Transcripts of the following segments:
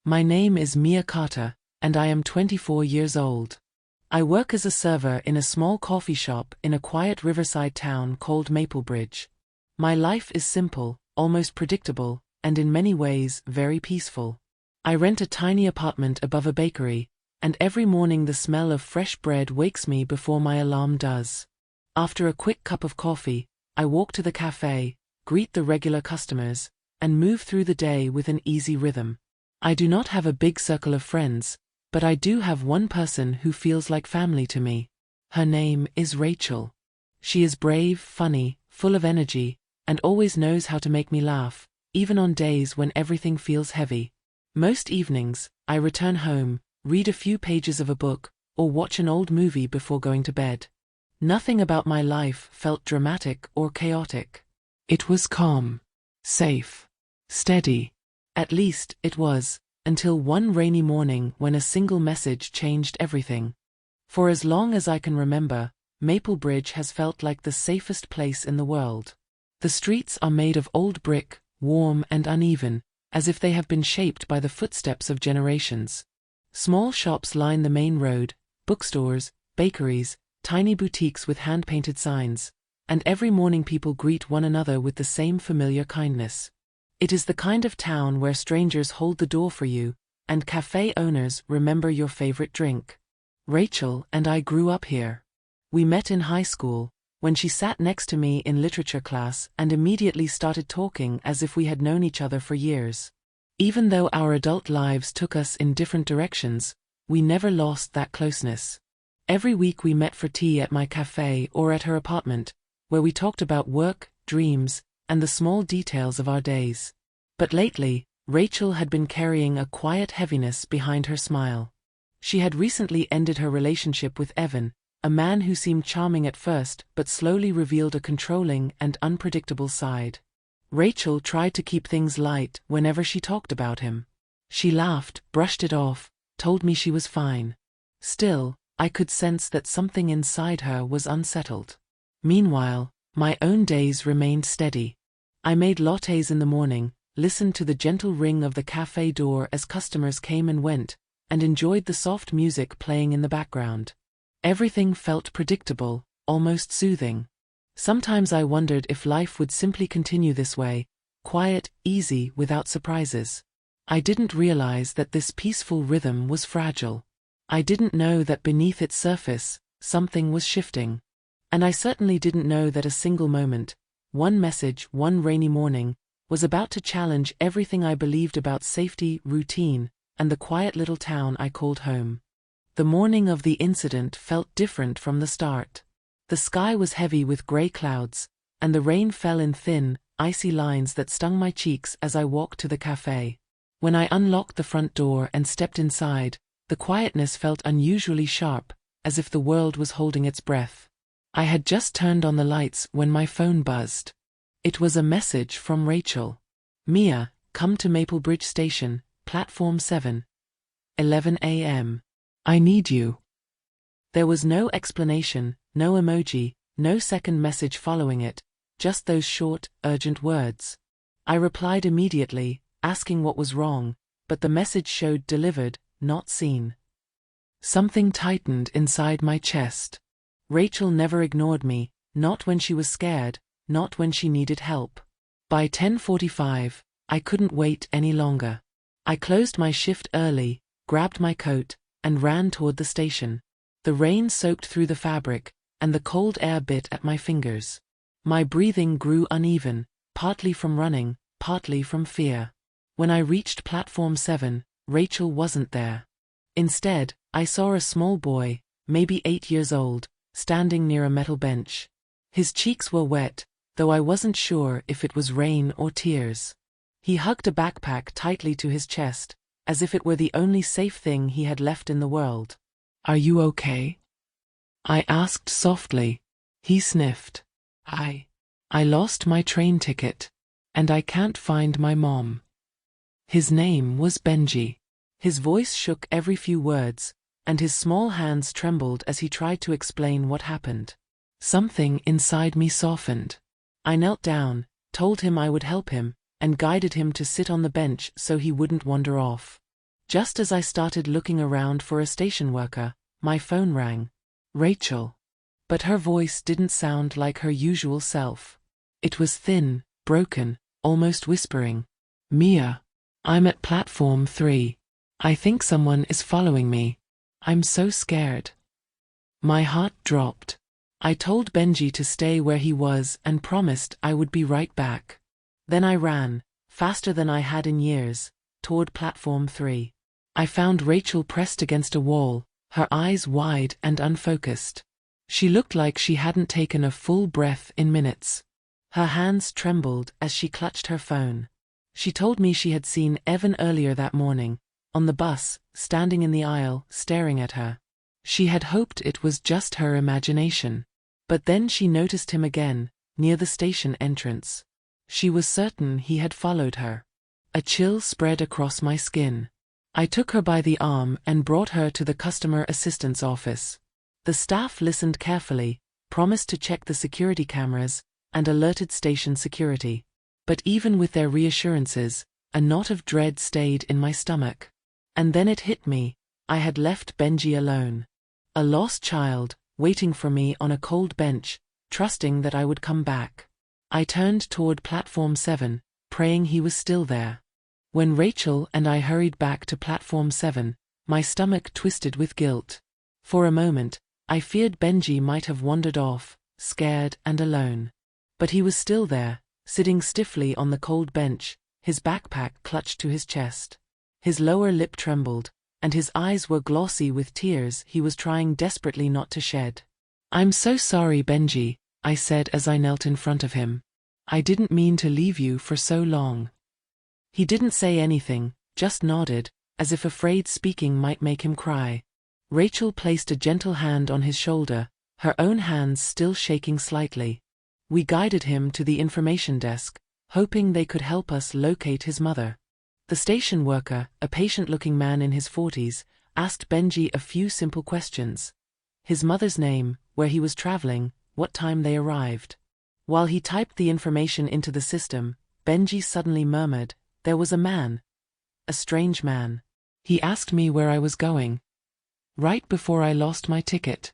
My name is Mia Carter, and I am 24 years old. I work as a server in a small coffee shop in a quiet riverside town called Maplebridge. My life is simple, almost predictable, and in many ways very peaceful. I rent a tiny apartment above a bakery, and every morning the smell of fresh bread wakes me before my alarm does. After a quick cup of coffee, I walk to the cafe, greet the regular customers, and move through the day with an easy rhythm. I do not have a big circle of friends, but I do have one person who feels like family to me. Her name is Rachel. She is brave, funny, full of energy, and always knows how to make me laugh, even on days when everything feels heavy. Most evenings, I return home, read a few pages of a book, or watch an old movie before going to bed. Nothing about my life felt dramatic or chaotic. It was calm, safe, steady. At least, it was, until one rainy morning when a single message changed everything. For as long as I can remember, Maplebridge has felt like the safest place in the world. The streets are made of old brick, warm and uneven, as if they have been shaped by the footsteps of generations. Small shops line the main road, bookstores, bakeries, tiny boutiques with hand-painted signs, and every morning people greet one another with the same familiar kindness. It is the kind of town where strangers hold the door for you, and cafe owners remember your favorite drink. Rachel and I grew up here. We met in high school, when she sat next to me in literature class and immediately started talking as if we had known each other for years. Even though our adult lives took us in different directions, we never lost that closeness. Every week we met for tea at my cafe or at her apartment, where we talked about work, dreams, and the small details of our days. But lately, Rachel had been carrying a quiet heaviness behind her smile. She had recently ended her relationship with Evan, a man who seemed charming at first but slowly revealed a controlling and unpredictable side. Rachel tried to keep things light whenever she talked about him. She laughed, brushed it off, told me she was fine. Still, I could sense that something inside her was unsettled. Meanwhile, my own days remained steady. I made lattes in the morning, listened to the gentle ring of the cafe door as customers came and went, and enjoyed the soft music playing in the background. Everything felt predictable, almost soothing. Sometimes I wondered if life would simply continue this way, quiet, easy, without surprises. I didn't realize that this peaceful rhythm was fragile. I didn't know that beneath its surface, something was shifting. And I certainly didn't know that a single moment, one message, one rainy morning, was about to challenge everything I believed about safety, routine, and the quiet little town I called home. The morning of the incident felt different from the start. The sky was heavy with gray clouds, and the rain fell in thin, icy lines that stung my cheeks as I walked to the cafe. When I unlocked the front door and stepped inside, the quietness felt unusually sharp, as if the world was holding its breath. I had just turned on the lights when my phone buzzed. It was a message from Rachel. Mia, come to Maplebridge Station, Platform 7. 11 a.m. I need you. There was no explanation, no emoji, no second message following it, just those short, urgent words. I replied immediately, asking what was wrong, but the message showed delivered, not seen. Something tightened inside my chest. Rachel never ignored me, not when she was scared, not when she needed help. By 10:45, I couldn't wait any longer. I closed my shift early, grabbed my coat, and ran toward the station. The rain soaked through the fabric, and the cold air bit at my fingers. My breathing grew uneven, partly from running, partly from fear. When I reached Platform 7, Rachel wasn't there. Instead, I saw a small boy, maybe 8 years old, standing near a metal bench. His cheeks were wet, though I wasn't sure if it was rain or tears. He hugged a backpack tightly to his chest, as if it were the only safe thing he had left in the world. "Are you okay?" I asked softly. He sniffed. I lost my train ticket, and I can't find my mom." His name was Benji. His voice shook every few words, and his small hands trembled as he tried to explain what happened. Something inside me softened. I knelt down, told him I would help him, and guided him to sit on the bench so he wouldn't wander off. Just as I started looking around for a station worker, my phone rang. Rachel. But her voice didn't sound like her usual self. It was thin, broken, almost whispering. Mia. I'm at platform 3. I think someone is following me. I'm so scared. My heart dropped. I told Benji to stay where he was and promised I would be right back. Then I ran, faster than I had in years, toward platform 3. I found Rachel pressed against a wall, her eyes wide and unfocused. She looked like she hadn't taken a full breath in minutes. Her hands trembled as she clutched her phone. She told me she had seen Evan earlier that morning, on the bus, standing in the aisle, staring at her. She had hoped it was just her imagination. But then she noticed him again, near the station entrance. She was certain he had followed her. A chill spread across my skin. I took her by the arm and brought her to the customer assistance office. The staff listened carefully, promised to check the security cameras, and alerted station security. But even with their reassurances, a knot of dread stayed in my stomach. And then it hit me. I had left Benji alone. A lost child, waiting for me on a cold bench, trusting that I would come back. I turned toward platform 7, praying he was still there. When Rachel and I hurried back to platform 7, my stomach twisted with guilt. For a moment, I feared Benji might have wandered off, scared and alone. But he was still there, sitting stiffly on the cold bench, his backpack clutched to his chest. His lower lip trembled, and his eyes were glossy with tears he was trying desperately not to shed. "I'm so sorry, Benji," I said as I knelt in front of him. "I didn't mean to leave you for so long." He didn't say anything, just nodded, as if afraid speaking might make him cry. Rachel placed a gentle hand on his shoulder, her own hands still shaking slightly. We guided him to the information desk, hoping they could help us locate his mother. The station worker, a patient-looking man in his 40s, asked Benji a few simple questions. His mother's name, where he was traveling, what time they arrived. While he typed the information into the system, Benji suddenly murmured, "There was a man. A strange man. He asked me where I was going. Right before I lost my ticket."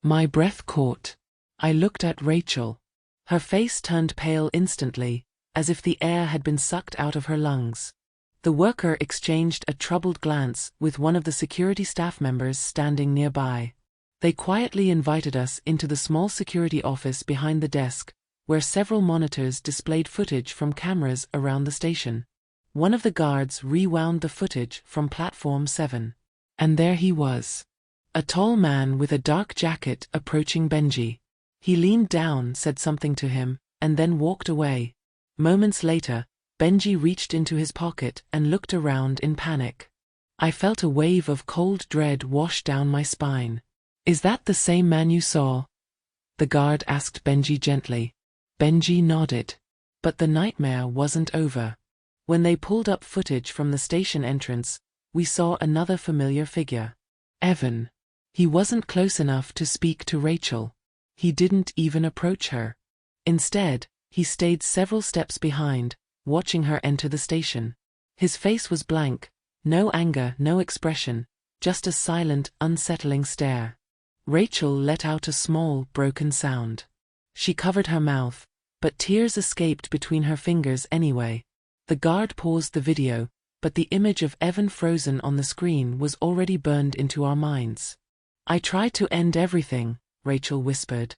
My breath caught. I looked at Rachel. Her face turned pale instantly, as if the air had been sucked out of her lungs. The worker exchanged a troubled glance with one of the security staff members standing nearby. They quietly invited us into the small security office behind the desk, where several monitors displayed footage from cameras around the station. One of the guards rewound the footage from platform 7. And there he was. A tall man with a dark jacket approaching Benji. He leaned down, said something to him, and then walked away. Moments later, Benji reached into his pocket and looked around in panic. I felt a wave of cold dread wash down my spine. "Is that the same man you saw?" the guard asked Benji gently. Benji nodded. But the nightmare wasn't over. When they pulled up footage from the station entrance, we saw another familiar figure. Evan. He wasn't close enough to speak to Rachel. He didn't even approach her. Instead, he stayed several steps behind, watching her enter the station. His face was blank, no anger, no expression, just a silent, unsettling stare. Rachel let out a small, broken sound. She covered her mouth, but tears escaped between her fingers anyway. The guard paused the video, but the image of Evan frozen on the screen was already burned into our minds. "I tried to end everything," Rachel whispered.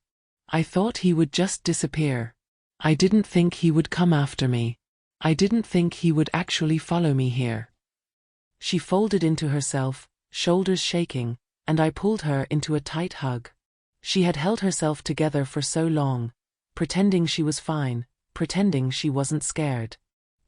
"I thought he would just disappear. I didn't think he would come after me. I didn't think he would actually follow me here." She folded into herself, shoulders shaking, and I pulled her into a tight hug. She had held herself together for so long, pretending she was fine, pretending she wasn't scared.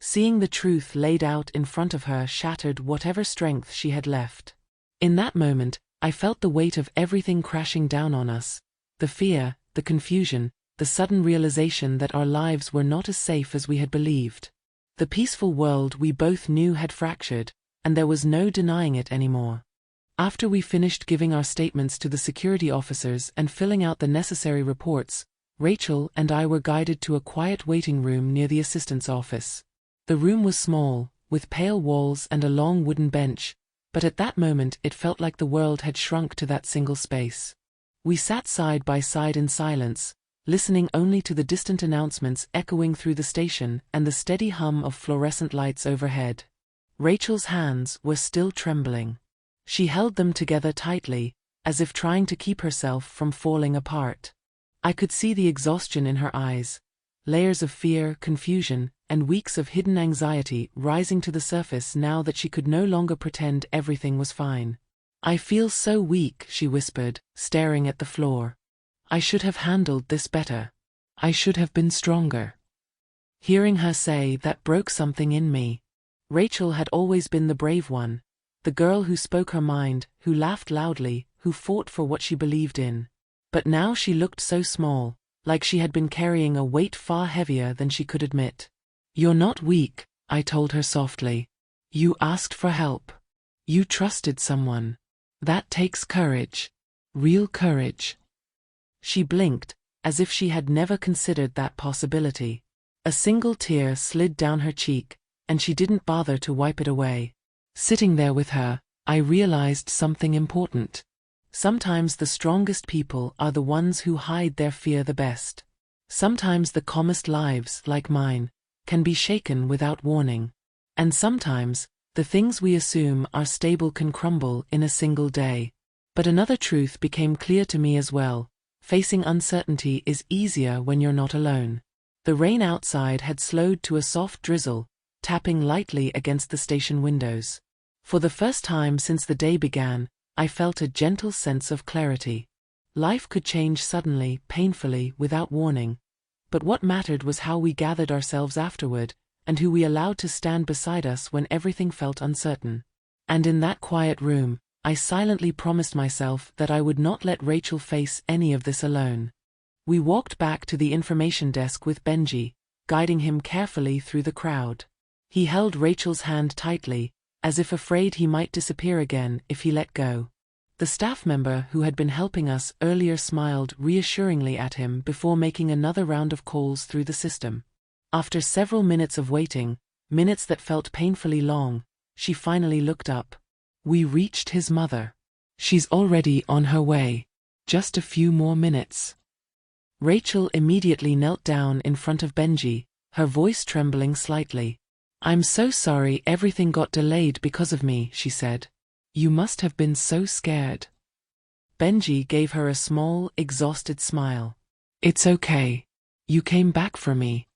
Seeing the truth laid out in front of her shattered whatever strength she had left. In that moment, I felt the weight of everything crashing down on us. The fear, the confusion, the sudden realization that our lives were not as safe as we had believed. The peaceful world we both knew had fractured, and there was no denying it anymore. After we finished giving our statements to the security officers and filling out the necessary reports, Rachel and I were guided to a quiet waiting room near the assistant's office. The room was small, with pale walls and a long wooden bench, but at that moment it felt like the world had shrunk to that single space. We sat side by side in silence, listening only to the distant announcements echoing through the station and the steady hum of fluorescent lights overhead. Rachel's hands were still trembling. She held them together tightly, as if trying to keep herself from falling apart. I could see the exhaustion in her eyes, layers of fear, confusion, and weeks of hidden anxiety rising to the surface now that she could no longer pretend everything was fine. "I feel so weak," she whispered, staring at the floor. "I should have handled this better. I should have been stronger." Hearing her say that broke something in me. Rachel had always been the brave one, the girl who spoke her mind, who laughed loudly, who fought for what she believed in. But now she looked so small, like she had been carrying a weight far heavier than she could admit. "You're not weak," I told her softly. "You asked for help. You trusted someone. That takes courage. Real courage." She blinked, as if she had never considered that possibility. A single tear slid down her cheek, and she didn't bother to wipe it away. Sitting there with her, I realized something important. Sometimes the strongest people are the ones who hide their fear the best. Sometimes the calmest lives, like mine, can be shaken without warning. And sometimes, the things we assume are stable can crumble in a single day. But another truth became clear to me as well: facing uncertainty is easier when you're not alone. The rain outside had slowed to a soft drizzle, tapping lightly against the station windows. For the first time since the day began, I felt a gentle sense of clarity. Life could change suddenly, painfully, without warning. But what mattered was how we gathered ourselves afterward, and who we allowed to stand beside us when everything felt uncertain. And in that quiet room, I silently promised myself that I would not let Rachel face any of this alone. We walked back to the information desk with Benji, guiding him carefully through the crowd. He held Rachel's hand tightly, as if afraid he might disappear again if he let go. The staff member who had been helping us earlier smiled reassuringly at him before making another round of calls through the system. After several minutes of waiting, minutes that felt painfully long, she finally looked up. "We reached his mother. She's already on her way. Just a few more minutes." Rachel immediately knelt down in front of Benji, her voice trembling slightly. "I'm so sorry everything got delayed because of me," she said. "You must have been so scared." Benji gave her a small, exhausted smile. "It's okay. You came back for me."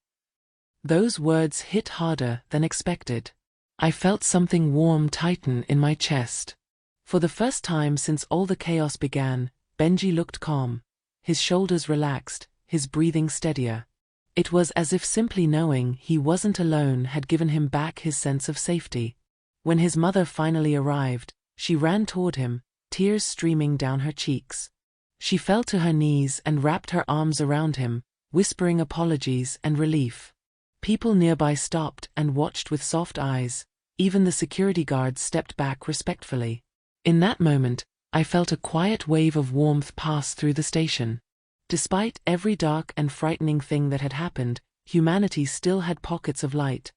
Those words hit harder than expected. I felt something warm tighten in my chest. For the first time since all the chaos began, Benji looked calm, his shoulders relaxed, his breathing steadier. It was as if simply knowing he wasn't alone had given him back his sense of safety. When his mother finally arrived, she ran toward him, tears streaming down her cheeks. She fell to her knees and wrapped her arms around him, whispering apologies and relief. People nearby stopped and watched with soft eyes. Even the security guards stepped back respectfully. In that moment, I felt a quiet wave of warmth pass through the station. Despite every dark and frightening thing that had happened, humanity still had pockets of light,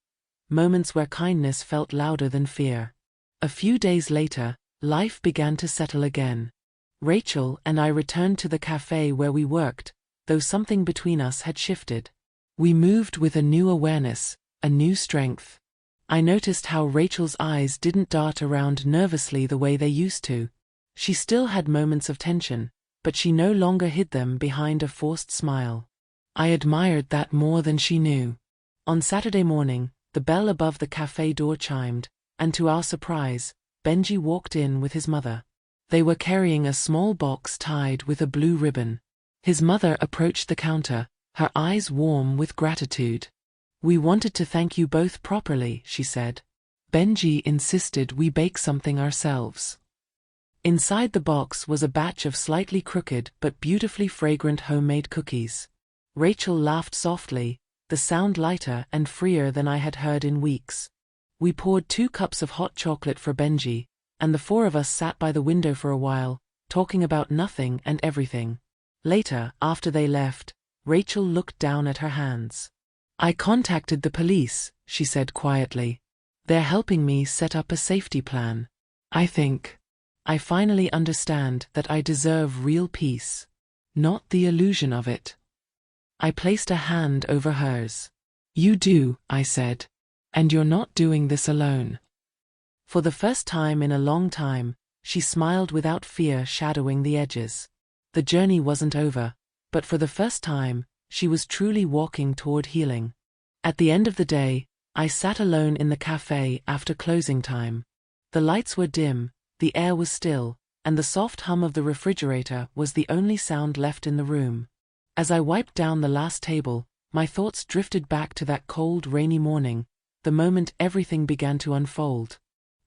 moments where kindness felt louder than fear. A few days later, life began to settle again. Rachel and I returned to the cafe where we worked, though something between us had shifted. We moved with a new awareness, a new strength. I noticed how Rachel's eyes didn't dart around nervously the way they used to. She still had moments of tension, but she no longer hid them behind a forced smile. I admired that more than she knew. On Saturday morning, the bell above the cafe door chimed, and to our surprise, Benji walked in with his mother. They were carrying a small box tied with a blue ribbon. His mother approached the counter, her eyes warm with gratitude. "We wanted to thank you both properly," she said. "Benji insisted we bake something ourselves." Inside the box was a batch of slightly crooked but beautifully fragrant homemade cookies. Rachel laughed softly, the sound lighter and freer than I had heard in weeks. We poured 2 cups of hot chocolate for Benji, and the 4 of us sat by the window for a while, talking about nothing and everything. Later, after they left, Rachel looked down at her hands. "I contacted the police," she said quietly. They're helping me set up a safety plan. I think I finally understand that I deserve real peace, not the illusion of it. I placed a hand over hers. You do, I said. And you're not doing this alone. For the first time in a long time, she smiled without fear shadowing the edges. The journey wasn't over, but for the first time, she was truly walking toward healing. At the end of the day, I sat alone in the cafe after closing time. The lights were dim, the air was still, and the soft hum of the refrigerator was the only sound left in the room. As I wiped down the last table, my thoughts drifted back to that cold, rainy morning, the moment everything began to unfold.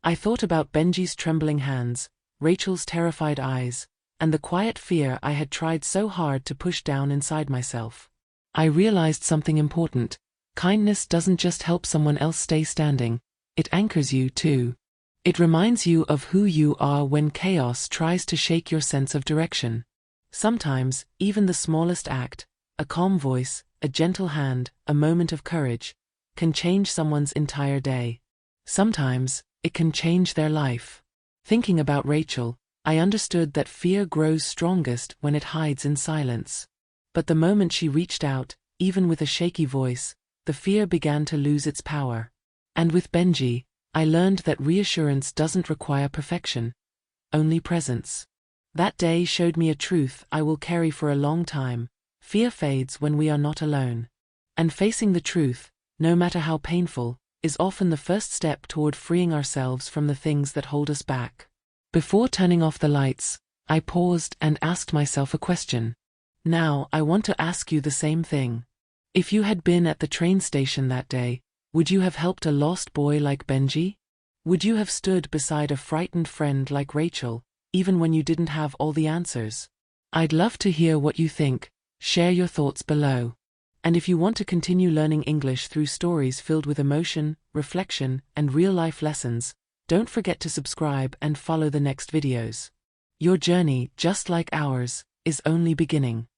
I thought about Benji's trembling hands, Rachel's terrified eyes, and the quiet fear I had tried so hard to push down inside myself. I realized something important. Kindness doesn't just help someone else stay standing, it anchors you too. It reminds you of who you are when chaos tries to shake your sense of direction. Sometimes, even the smallest act, a calm voice, a gentle hand, a moment of courage, can change someone's entire day. Sometimes, it can change their life. Thinking about Rachel, I understood that fear grows strongest when it hides in silence. But the moment she reached out, even with a shaky voice, the fear began to lose its power. And with Benji, I learned that reassurance doesn't require perfection, only presence. That day showed me a truth I will carry for a long time: fear fades when we are not alone. And facing the truth, no matter how painful, is often the first step toward freeing ourselves from the things that hold us back. Before turning off the lights, I paused and asked myself a question. Now I want to ask you the same thing. If you had been at the train station that day, would you have helped a lost boy like Benji? Would you have stood beside a frightened friend like Rachel, even when you didn't have all the answers? I'd love to hear what you think. Share your thoughts below. And if you want to continue learning English through stories filled with emotion, reflection, and real-life lessons, don't forget to subscribe and follow the next videos. Your journey, just like ours, is only beginning.